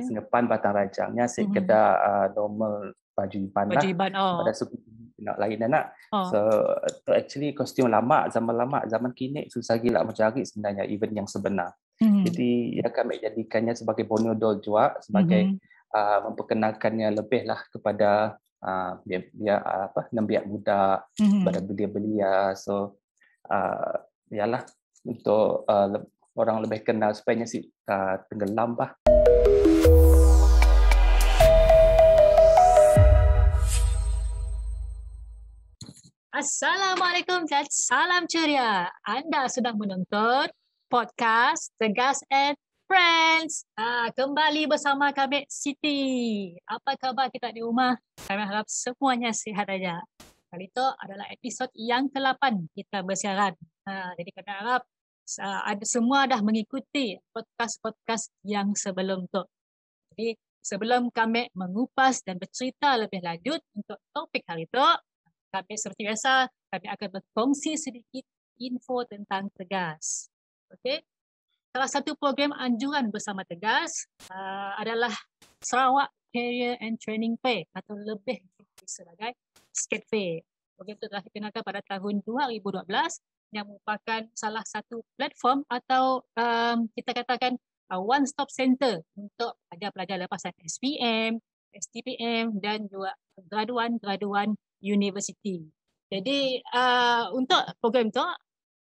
Sengepan Batang Rajangnya sekedar normal baju iban Baju lah. iban. Pada suku nak lain anak. Oh. So actually kostum lama, zaman kini susah gila mencari sebenarnya event yang sebenar. Jadi ya kami jadikannya sebagai Borneo Doll juga sebagai memperkenalkannya lebih lah kepada nembiak muda, kepada belia-belia. So yalah untuk orang lebih kenal supaya si tenggelam lah. Assalamualaikum dan salam ceria. Anda sedang menonton podcast Tegas and Friends. Kembali bersama kami Siti. Apa khabar kita di rumah? Kami harap semuanya sihat saja. Kali itu adalah episod yang ke-8 kita bersiaran. Jadi kami harap semua dah mengikuti podcast-podcast yang sebelum tu. Jadi sebelum kami mengupas dan bercerita lebih lanjut untuk topik hari itu, kami seperti biasa, kami akan berkongsi sedikit info tentang Tegas. Okey. Salah satu program anjuran bersama Tegas adalah Sarawak Career and Training Fair atau lebih sebagai SCAT Fair. Program itu telah dikenalkan pada tahun 2012 yang merupakan salah satu platform atau kita katakan one-stop center untuk pelajar-pelajar lepasan SPM, STPM dan juga graduan-graduan universiti. Jadi untuk program itu,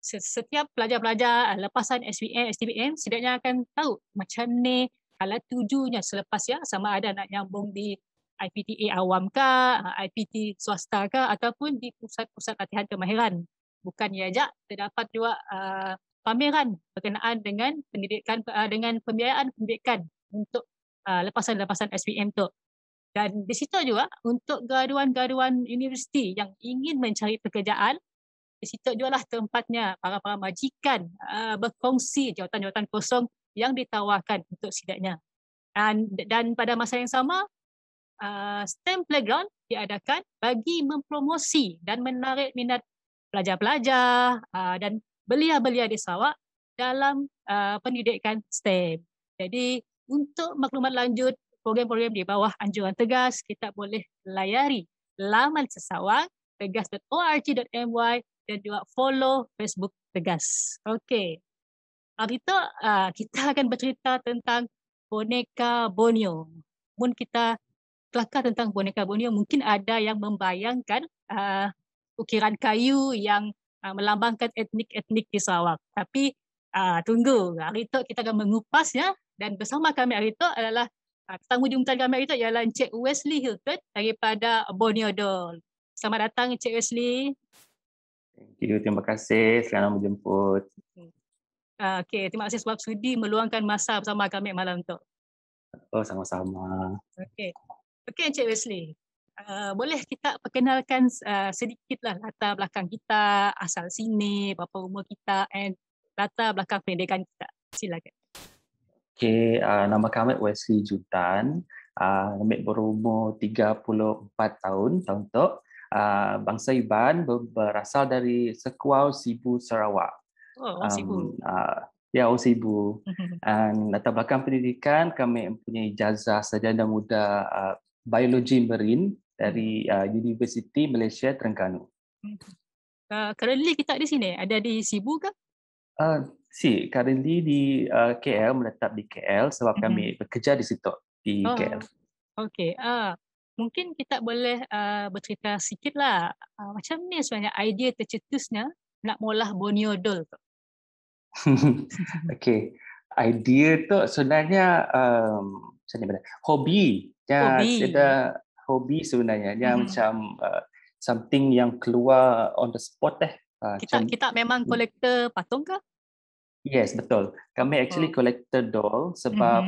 setiap pelajar-pelajar lepasan SPM, STPM setidaknya akan tahu macam ni alat tujunya selepas ya, sama ada nak nyambung di IPTA awam ke, IPT swasta ke ataupun di pusat-pusat latihan kemahiran. Bukan ia saja, terdapat juga pameran berkenaan dengan pendidikan dengan pembiayaan pendidikan untuk lepasan-lepasan SPM tu. Dan di situ juga untuk graduan-graduan universiti yang ingin mencari pekerjaan, di situ juga lah tempatnya para majikan berkongsi jawatan-jawatan kosong yang ditawarkan untuk sidaknya. Dan pada masa yang sama, STEM Playground diadakan bagi mempromosi dan menarik minat pelajar-pelajar dan belia-belia di Sarawak dalam pendidikan STEM. Jadi untuk maklumat lanjut program-program di bawah anjuran Tegas, kita boleh layari laman sesawang tegas.org.my dan juga follow Facebook Tegas. Okey. Hari itu kita akan bercerita tentang boneka Borneo. Mungkin kita kelakar tentang boneka Borneo, mungkin ada yang membayangkan ukiran kayu yang melambangkan etnik-etnik di Sarawak. Tapi tunggu, hari itu kita akan mengupasnya dan bersama kami hari itu adalah tetamu jemputan kami hari itu ialah Encik Wesley Hilton daripada Borneo Doll. Selamat datang Encik Wesley. Thank you, terima kasih kerana menjemput. Okey, terima kasih sebab sudi meluangkan masa bersama kami malam tu. Oh, sama-sama. Okey. Okey Encik Wesley. Boleh kita perkenalkan sedikitlah latar belakang kita, asal sini, berapa umur kita and latar belakang pendidikan kita. Silakan. Okay, nama kami Wesley Jutan. Kami berumur 34 tahun tu. Bangsa Iban berasal dari Sekuau Sibu Sarawak. Oh, Sibu. Sibu. Dan latar belakang pendidikan, kami mempunyai ijazah sarjana muda biologi marine dari Universiti Malaysia Terengganu. Currently kita di sini, ada di Sibu ke? Currently di KL, menetap di KL sebab kami bekerja di situ, di KL. Okey. Mungkin kita boleh bercerita sikitlah macam ni sebenarnya idea tercetusnya nak mula Borneo Doll tu. Okey. Idea tu sebenarnya hobi. Hobi sebenarnya. Dia macam something yang keluar on the spot . Kita memang kolektor patung ke? Yes, betul. Kami actually collector doll sebab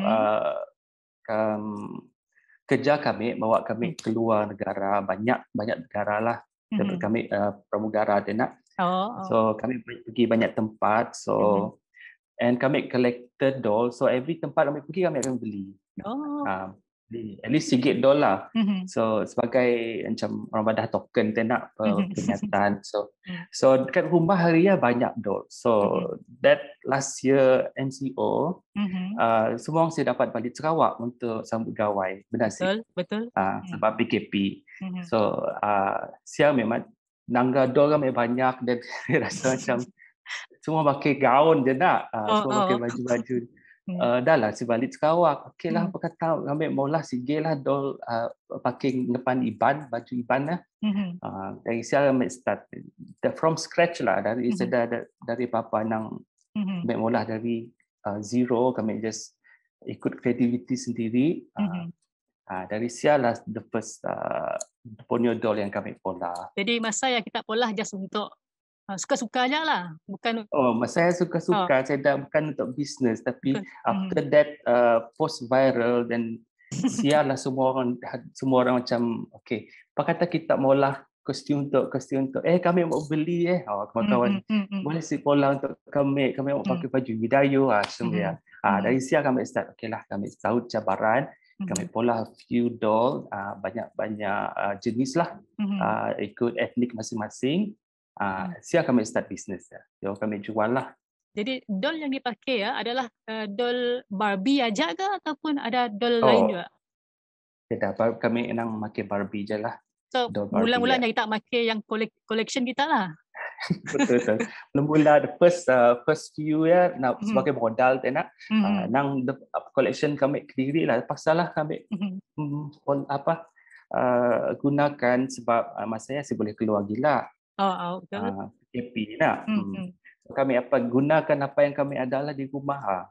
kerja kami bawa kami keluar negara, banyak negara lah. Kami pramugara dia nak. So kami pergi banyak tempat. And kami collector doll. So every tempat kami pergi kami akan beli. At least $1 Mhm. So sebagai macam orang badah token nak peringatan. So dekat rumah Haria banyak dol. So that last year MCO semua orang saya dapat balik Sarawak untuk sambut gawai. Benar sih. Betul. Sebab PKP. So siang memang nangga dol ramai banyak dan rasa macam semua pakai gaun je nak. Semua pakai baju-baju. Dah lah sebalik Sarawak. Okey lah apa kata ambil maulah sigil lah dol pakai depan Iban, baju Iban lah. Dari siang ambil start from scratch lah dari dari papa nang ambil maulah dari zero kami just ikut kreativiti sendiri. Dari siang lah the first Ponyo doll yang kami pola. Jadi masa yang kita pola just untuk suka-suka je lah, bukan. Saya suka-suka, saya dah bukan untuk bisnes, tapi after that post viral dan sialah semua orang macam okey, apa kata kita maulah kostum untuk kami mau beli kawan-kawan boleh si pola untuk kami mau pakai baju Bidayu semua. Dari siang kami start okeylah kami tahu cabaran, kami pola few doll banyak jenis lah, ikut etnik masing-masing. Siap kami start bisnes ya. So kami jual lah. Jadi doll yang dipakai adalah doll Barbie aja ke ataupun ada doll lain juga? Tidak, kami memang pakai Barbie je lah. So mula-mulanya kita pakai yang collection kita lah. Betul. Mula the first few ya sebagai modal nak nang collection kami sendiri lah. Pasalah kami gunakan sebab masanya saya boleh keluar gila. Betul. PKP nak. Kami gunakan apa yang kami ada lah di rumah.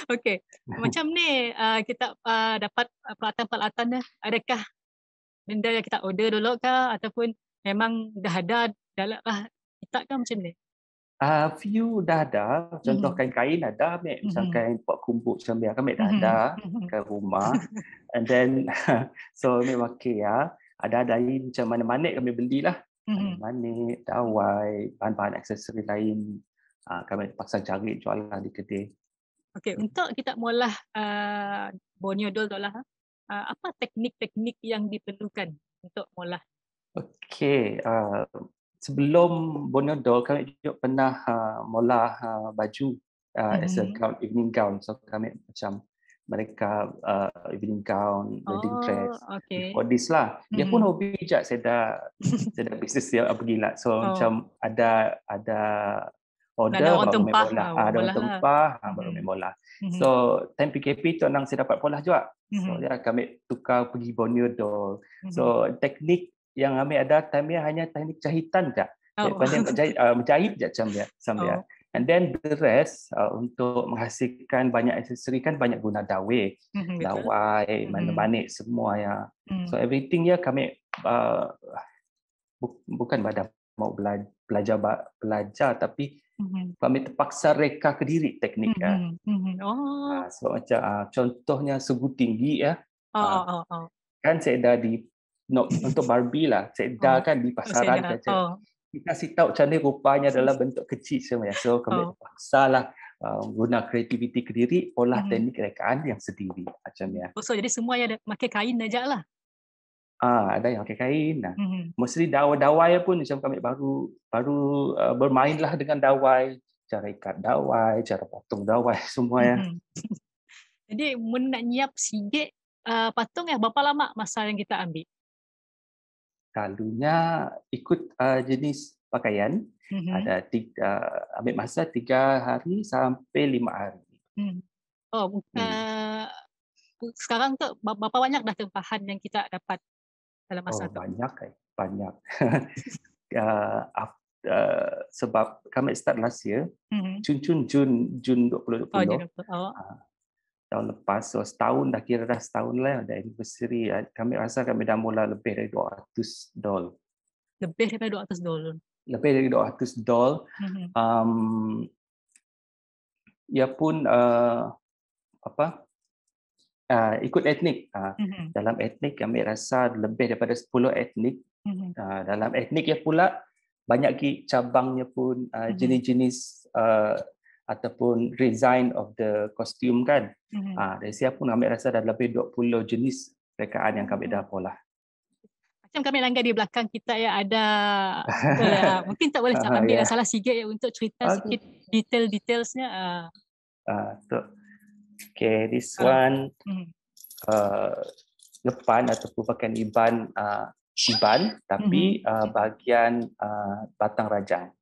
Okey. Macam ni kita dapat peralatan-peralatan dah. Adakah benda yang kita order dulu ke ataupun memang dah ada dalam kita kan macam ni? Few dah ada. Contoh kain-kain ada, macam kain pot kumpul macam kami dah ada ke rumah. And then so kami pakai ada macam mana-mana kami belilah. Manik, dawai, bahan-bahan aksesori lain kami paksa cari jual di kedai. Okey, untuk kita mula Borneo doll tu lah, apa teknik-teknik yang diperlukan untuk mula? Okey, sebelum Borneo doll kami juga pernah mula baju as a gown, evening gown. So kami macam mereka evening gown, wedding dress. For this lah. Dia pun hobi je. Saya dah bisnes dia pergilah. So macam ada order baru main bola. Ada orang tempah baru main bola. So time PKP tu nang saya dapat pola juga. So kami tukar pergi Borneo doll. So teknik yang kami ada time ni hanya teknik jahitan je. Pandai menjahit je macam dia. And then the rest untuk menghasilkan banyak aksesori kan banyak guna dawai, manik semua ya. So everything ya kami bukan pada mau belajar tapi kami terpaksa reka ke diri teknik ya. So macam contohnya segu tinggi ya. Kan saya dah untuk Barbie lah, saya dah kan di pasaran saja. Kita kasih tahu macam ni rupanya adalah bentuk kecil semua. So kami paksalah guna kreativiti ke diri, olah teknik rekaan yang sendiri macam ya. So jadi semua yang pakai kain aja lah. Ada yang pakai kain. Mostly dawai pun macam kami baru bermainlah dengan dawai, cara ikat dawai, cara potong dawai semua ya. Jadi mun nak nyiap sikit patung berapa lama masa yang kita ambil? Kalunya ikut jenis pakaian, ada ambil masa 3 hari sampai 5 hari. Sekarang tu berapa banyak dah tempahan yang kita dapat dalam masa tu? Banyak. Sebab kami start last year, Jun 2020. Tahun lepas, so setahun dah setahun lah ada anniversary. Kami rasa kami dah mula lebih dari 200 doll. Lebih daripada 200 doll? Lebih dari 200 doll. Ia pun ikut etnik. Dalam etnik kami rasa lebih daripada 10 etnik. Dalam etnik ya pula banyak cabangnya pun jenis-jenis ataupun design of the costume kan. Dari siap pun kami rasa dah lebih 20 jenis rekaan yang kami dah pola. Macam kami langgar di belakang kita ya ada betul ya. Mungkin tak boleh ambil salah sikit ya untuk cerita sikit detail-detailsnya. Okay, this one depan ataupun pakai iban tapi bahagian batang rajang.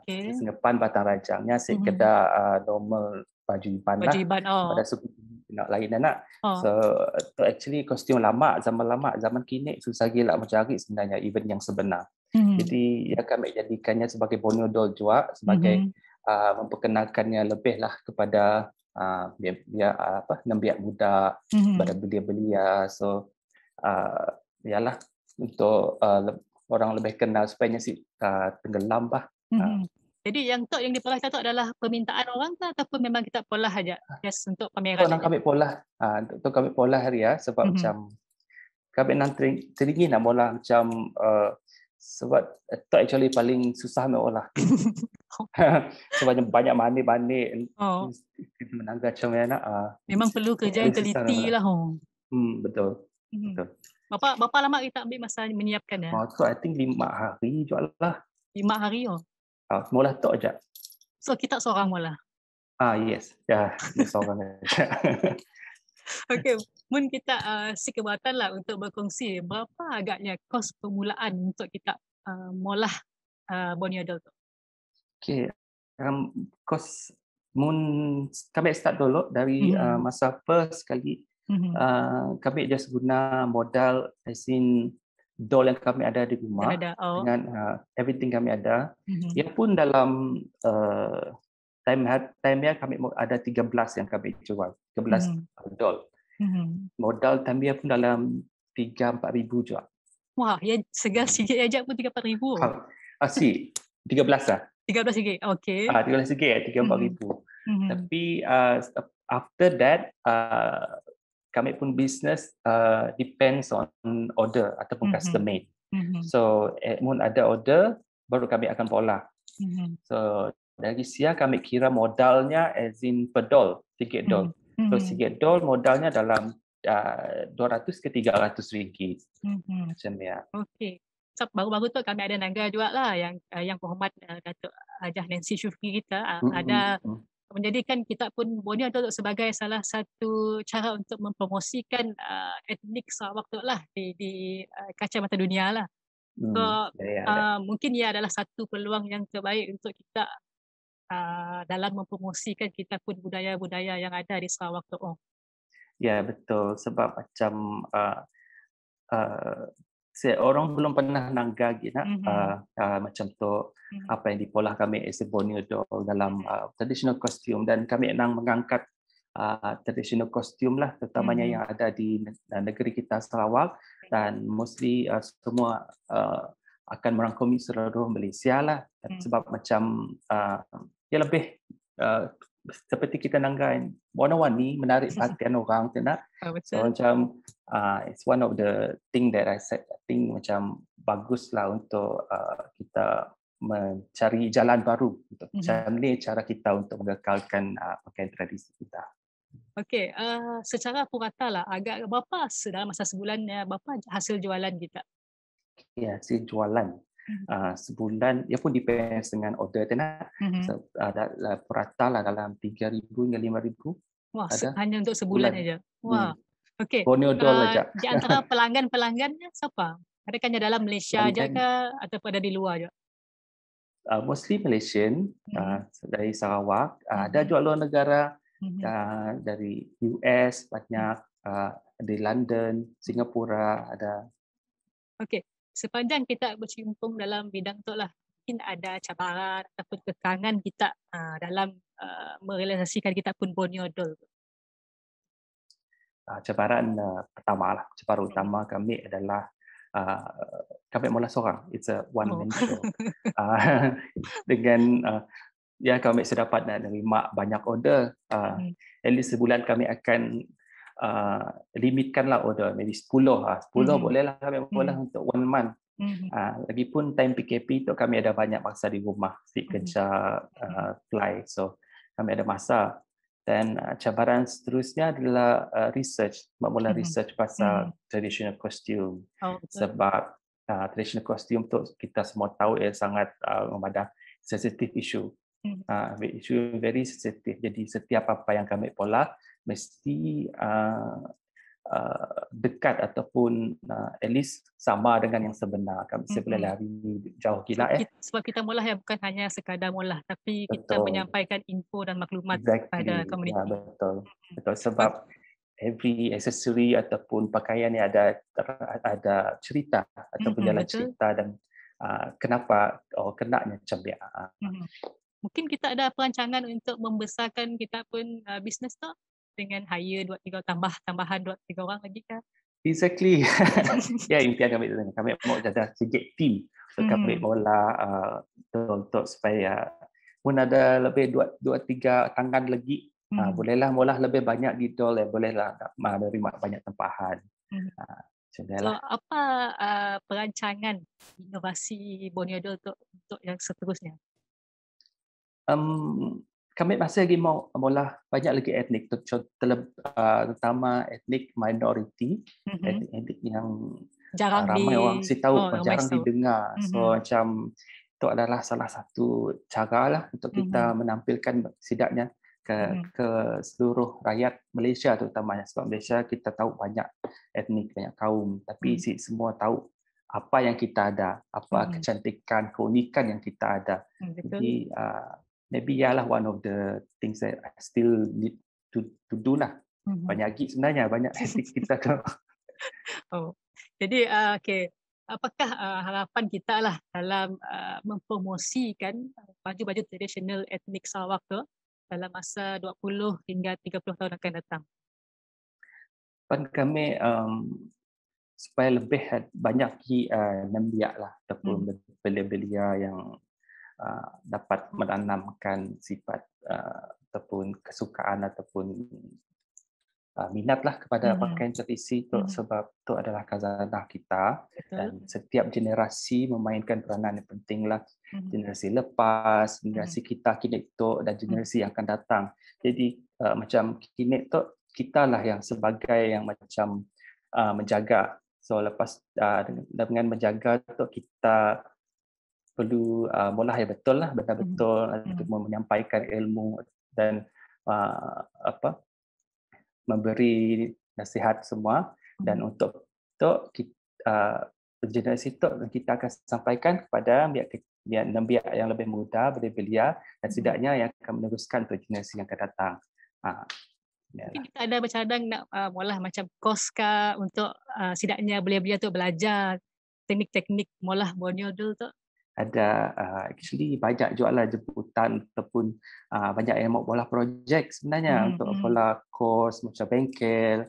Okay. Depan batang rajangnya sekedar normal baju iban lah. Pada suku nak lain nak. So actually kostum lama, zaman kini susah gila mencari sebenarnya event yang sebenar. Jadi ya kami jadikannya sebagai Borneo Doll juga sebagai memperkenalkannya lebih lah kepada nembiak muda, pada belia-belia. So ialah untuk orang lebih kenal supaya tenggelam lah. Jadi yang dipolah kita adalah permintaan orang ke ataupun memang kita polah aja just untuk pameran saja? Kami polah. Untuk kami polah hari ya sebab macam kami nak teringin nak polah macam sebab itu actually paling susah nak olah. Sebab banyak manik-manik menangga macam mana. Memang perlu kerja yang teliti lah. Betul. Berapa lama kita ambil masa menyiapkan ya? So I think 5 hari jual lah. 5 hari mula tok aja. So kita seorang mula. Yes. Ya, seorang aja. Okay, mungkin kita sikebatan lah untuk berkongsi berapa agaknya kos permulaan untuk kita molah Borneo Doll tu. Okay, kos kami start dulu dari masa first kali. Kami just guna modal as in doll yang kami ada di rumah dengan everything kami ada. Ia pun dalam time kami ada 13 yang kami jual, 13 doll. Modal time pun dalam 3-4 ribu juga. Wah, ya segar sikit aja pun 3-4 ribu. 13 lah. 13 sikit, okay. 13 sikit, 3-4 ribu. Tapi after that, kami pun business depends on order ataupun custom made. So mun ada order baru kami akan pola. So dari siang kami kira modalnya as in per doll, sikit doll. So sikit doll modalnya dalam 200 ke 300 ringgit. Macam ya. Okey. So, baru-baru tu kami ada naga juga lah yang berhormat Datuk Hajah Nancy Syufri kita ada menjadikan kita pun Borneo Doll sebagai salah satu cara untuk mempromosikan etnik Sarawak tu lah di kaca mata dunia lah. So mungkin ia adalah satu peluang yang terbaik untuk kita dalam mempromosikan kita pun budaya-budaya yang ada di Sarawak tu. Ya betul, sebab macam orang belum pernah nangga macam tu apa yang dipolah kami as a Borneo Doll dalam traditional costume, dan kami nak mengangkat traditional costume lah terutamanya yang ada di negeri kita Sarawak, dan mostly semua akan merangkumi seluruh Malaysia lah, sebab macam ya lebih seperti kita nanggain warna-warni menarik perhatian orang tu nak. So macam it's one of the thing that I think macam bagus lah untuk kita mencari jalan baru untuk macam ni cara kita untuk mengekalkan pakaian tradisi kita. Okey, secara purata lah agak berapa dalam masa sebulan berapa hasil jualan kita? Ya, hasil jualan sebulan ia pun depends dengan order tenak. So, ada purata lah dalam 3,000 hingga 5,000. Wah, hanya untuk sebulan aja. Wah. Okey. Borneo Doll aja. Di antara pelanggan-pelanggannya siapa? Adakah dalam Malaysia aja ke ataupun ada di luar juga? Mostly Malaysian, dari Sarawak. Ada juga luar negara, dari US banyak, di London, Singapura ada. Okey. Sepanjang kita bercimpung dalam bidang tu lah, mungkin ada cabaran ataupun kekangan kita dalam merealisasikan kita pun Borneo Doll. Cabaran pertama lah, cabaran utama kami adalah kami mula seorang, it's a one man show. Dengan ya kami sedapat nak menerima banyak order, at least sebulan kami akan limitkanlah order, maybe 10 boleh lah kami boleh untuk 1 month. Lagipun time PKP tu kami ada banyak masa di rumah, kerja, fly, so kami ada masa. Dan cabaran seterusnya adalah research, mula research pasal traditional costume. Sebab traditional costume tu kita semua tahu sangat memandang sensitive issue. Issue very sensitive. Jadi setiap apa yang kami pola mesti dekat ataupun at least sama dengan yang sebenar. Kami boleh lari jauh gila. Sebab kita mulah bukan hanya sekadar mulah, tapi kita menyampaikan info dan maklumat kepada komuniti. Ya, betul. Sebab every accessory ataupun pakaian yang ada cerita ataupun jalan cerita dan kenapa kenanya macam dia. Mungkin kita ada perancangan untuk membesarkan kita pun bisnes tu dengan hire 2-3 tambahan 2-3 orang lagi kah? Exactly. Ya, impian kami tu. Kami mau jadi sikit team. So kami mula untuk supaya pun ada lebih 2-3 tangan lagi. Bolehlah mula lebih banyak di Dol, bolehlah menerima banyak tempahan. So apa perancangan inovasi Borneo Dol untuk yang seterusnya? Kami masih lagi mau mula banyak lagi etnik, terutama etnik minority, etnik yang ramai orang mesti tahu, jarang didengar. So macam itu adalah salah satu cara lah untuk kita menampilkan setidaknya ke seluruh rakyat Malaysia terutamanya. Sebab Malaysia kita tahu banyak etnik, banyak kaum, tapi semua tahu apa yang kita ada, apa kecantikan, keunikan yang kita ada. Jadi maybe ialah one of the things that I still need to do lah. Banyak lagi sebenarnya, banyak etnik kita tu. Jadi okay. Apakah harapan kita lah dalam mempromosikan baju-baju tradisional etnik Sarawak tu dalam masa 20 hingga 30 tahun akan datang? Kami supaya lebih banyak nambiak lah ataupun belia-belia yang dapat menanamkan sifat ataupun kesukaan ataupun minat lah kepada pakaian tradisi tu, sebab itu adalah khazanah kita. Dan setiap generasi memainkan peranan yang penting lah. Generasi lepas, generasi kita kini tu dan generasi yang akan datang. Jadi macam kini tu kita lah yang sebagai yang macam menjaga. So lepas dengan menjaga tu kita perlu mulah yang betul lah, betul-betul untuk menyampaikan ilmu dan memberi nasihat semua. Dan untuk itu generasi itu kita akan sampaikan kepada biak yang lebih muda, belia, dan setidaknya yang akan meneruskan untuk generasi yang akan datang. Mungkin kita ada bercadang nak mulah macam kos kah untuk setidaknya belia-belia tu belajar teknik-teknik mulah Borneo Dol tu? Ada actually banyak jualan jemputan ataupun banyak yang mau bola projek sebenarnya untuk bola kos macam bengkel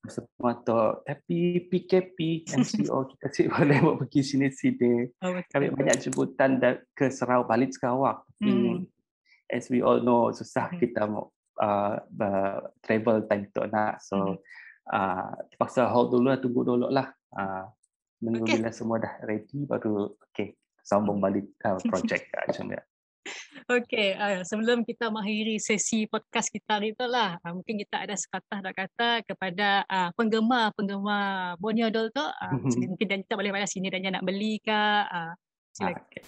semua tu. Tapi PKP MCO kita sih boleh mau pergi sini-sini. Kami banyak jemputan ke balik Sarawak. As we all know, susah kita mau travel time tu nak. So terpaksa hold dulu lah, tunggu dulu lah. Menunggu bila semua dah ready baru sambung balik projek macam dia. Okey, sebelum kita mengakhiri sesi podcast kita hari tu lah, mungkin kita ada sekatah nak kata kepada penggemar Borneo Dol tu, mungkin dan kita boleh bayar sini dan nak beli ke, silakan.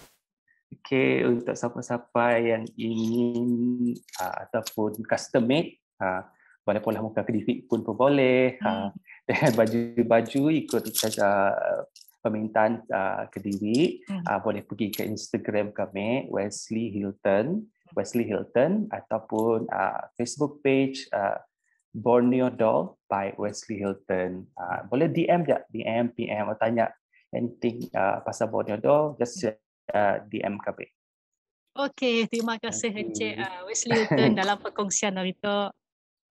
Okey, untuk siapa-siapa yang ingin ataupun custom made, boleh pola muka kediri pun boleh. Dengan baju-baju ikut saja permintaan Kediri, boleh pergi ke Instagram kami Wesley Hilton ataupun Facebook page Borneo Dol by Wesley Hilton. Boleh DM PM atau tanya anything pasal Borneo Dol, just DM kami. Okey, terima kasih Encik Wesley Hilton dalam perkongsian hari itu.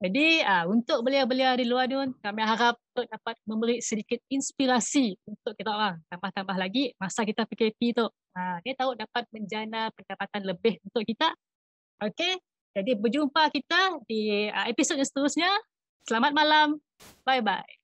Jadi untuk belia-belia di luar ni, kami harap untuk dapat memberi sedikit inspirasi untuk kita orang. Tambah-tambah lagi masa kita PKP tu. Dia tahu dapat menjana pendapatan lebih untuk kita. Okey, jadi berjumpa kita di episod yang seterusnya. Selamat malam. Bye-bye.